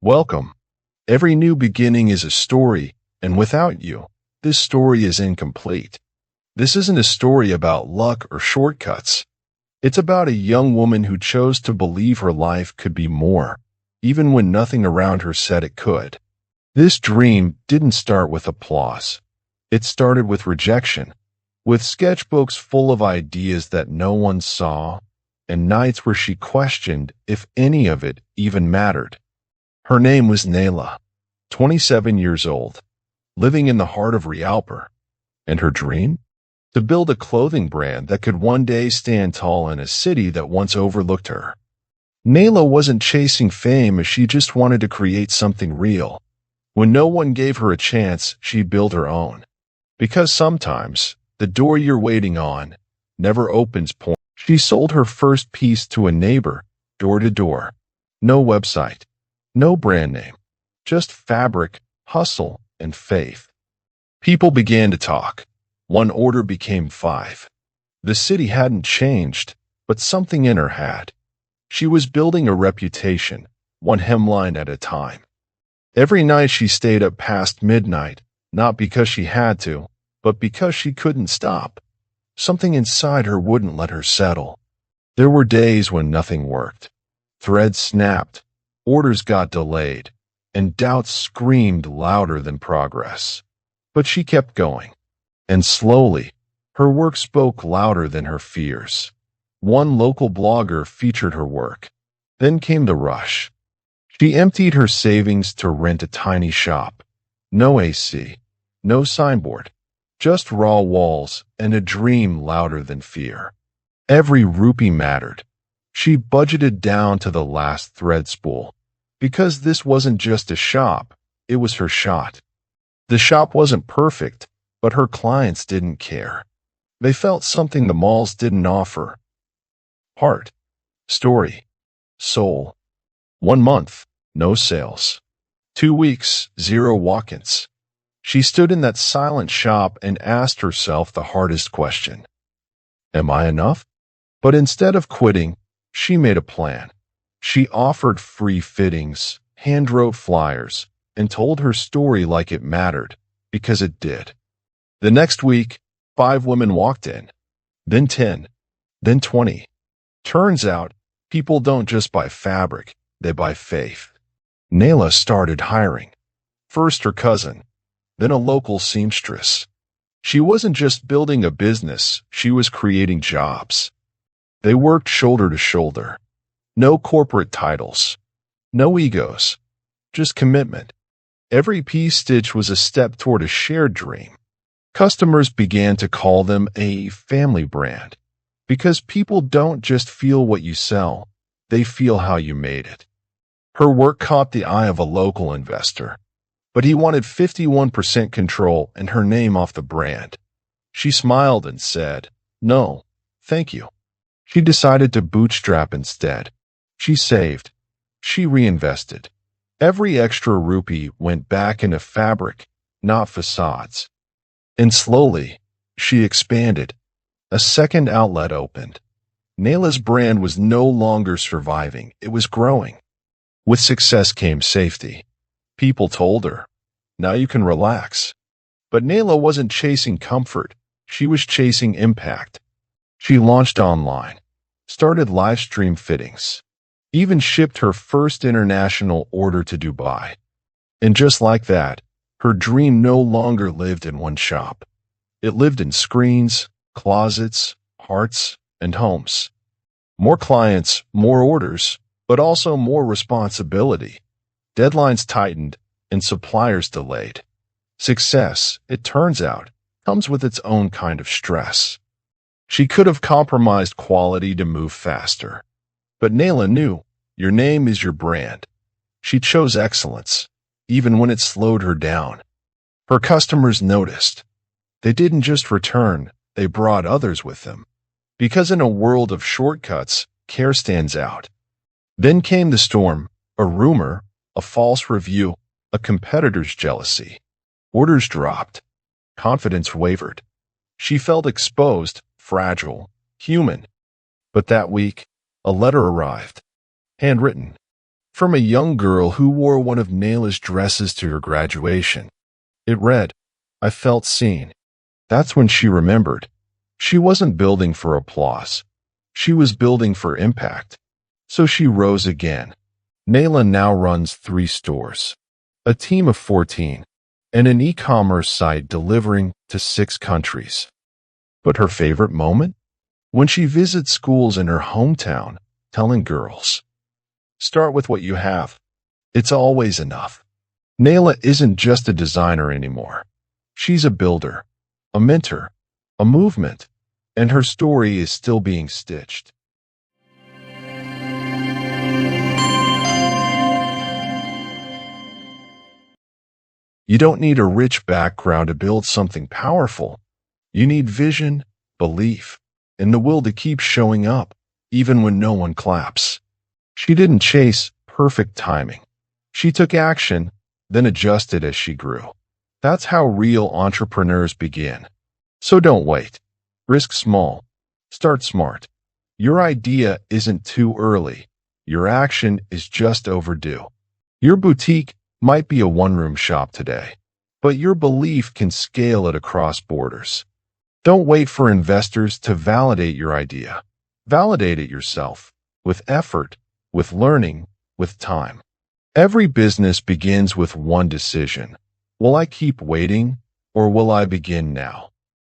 Welcome. Every new beginning is a story, and without you, this story is incomplete. This isn't a story about luck or shortcuts. It's about a young woman who chose to believe her life could be more, even when nothing around her said it could. This dream didn't start with applause. It started with rejection, with sketchbooks full of ideas that no one saw, and nights where she questioned if any of it even mattered. Her name was Nayla, 27 years old, living in the heart of Rialper. And her dream? To build a clothing brand that could one day stand tall in a city that once overlooked her. Nayla wasn't chasing fame, she just wanted to create something real. When no one gave her a chance, she built her own. Because sometimes, the door you're waiting on never opens. She sold her first piece to a neighbor, door to door. No website. No brand name, just fabric, hustle, and faith. People began to talk. One order became 5. The city hadn't changed, but something in her had. She was building a reputation, one hemline at a time. Every night she stayed up past midnight, not because she had to, but because she couldn't stop. Something inside her wouldn't let her settle. There were days when nothing worked. Threads snapped. Orders got delayed, and doubts screamed louder than progress. But she kept going, and slowly, her work spoke louder than her fears. One local blogger featured her work. Then came the rush. She emptied her savings to rent a tiny shop. No AC, no signboard, just raw walls and a dream louder than fear. Every rupee mattered. She budgeted down to the last thread spool. Because this wasn't just a shop, it was her shot. The shop wasn't perfect, but her clients didn't care. They felt something the malls didn't offer. Heart, story, soul. 1 month, no sales. 2 weeks, 0 walk-ins. She stood in that silent shop and asked herself the hardest question. Am I enough? But instead of quitting, she made a plan. She offered free fittings, hand-wrote flyers, and told her story like it mattered, because it did. The next week, 5 women walked in, then 10, then 20. Turns out, people don't just buy fabric, they buy faith. Nayla started hiring. First her cousin, then a local seamstress. She wasn't just building a business, she was creating jobs. They worked shoulder to shoulder. No corporate titles, no egos, just commitment. Every piece stitch was a step toward a shared dream. Customers began to call them a family brand, because people don't just feel what you sell, they feel how you made it. Her work caught the eye of a local investor, but he wanted 51% control and her name off the brand. She smiled and said, "No, thank you." She decided to bootstrap instead. She saved. She reinvested. Every extra rupee went back into fabric, not facades. And slowly, she expanded. A second outlet opened. Nayla's brand was no longer surviving, it was growing. With success came safety. People told her, now you can relax. But Nayla wasn't chasing comfort, she was chasing impact. She launched online, started live stream fittings, even shipped her first international order to Dubai. And just like that, her dream no longer lived in one shop. It lived in screens, closets, hearts, and homes. More clients, more orders, but also more responsibility. Deadlines tightened and suppliers delayed. Success, it turns out, comes with its own kind of stress. She could have compromised quality to move faster. But Nayla knew, your name is your brand. She chose excellence, even when it slowed her down. Her customers noticed. They didn't just return, they brought others with them. Because in a world of shortcuts, care stands out. Then came the storm, a rumor, a false review, a competitor's jealousy. Orders dropped. Confidence wavered. She felt exposed, fragile, human. But that week, a letter arrived. Handwritten. from a young girl who wore one of Nayla's dresses to her graduation. It read, "I felt seen." That's when she remembered. She wasn't building for applause. She was building for impact. So she rose again. Nayla now runs 3 stores, a team of 14, and an e-commerce site delivering to 6 countries. But her favorite moment? When she visits schools in her hometown, telling girls, "Start with what you have. It's always enough." Nayla isn't just a designer anymore. She's a builder, a mentor, a movement, and her story is still being stitched. You don't need a rich background to build something powerful. You need vision, belief, and the will to keep showing up, even when no one claps. She didn't chase perfect timing. She took action, then adjusted as she grew. That's how real entrepreneurs begin. So don't wait. Risk small. Start smart. Your idea isn't too early. Your action is just overdue. Your boutique might be a one-room shop today, but your belief can scale it across borders. Don't wait for investors to validate your idea. Validate it yourself, with effort, with learning, with time. Every business begins with one decision. Will I keep waiting, or will I begin now?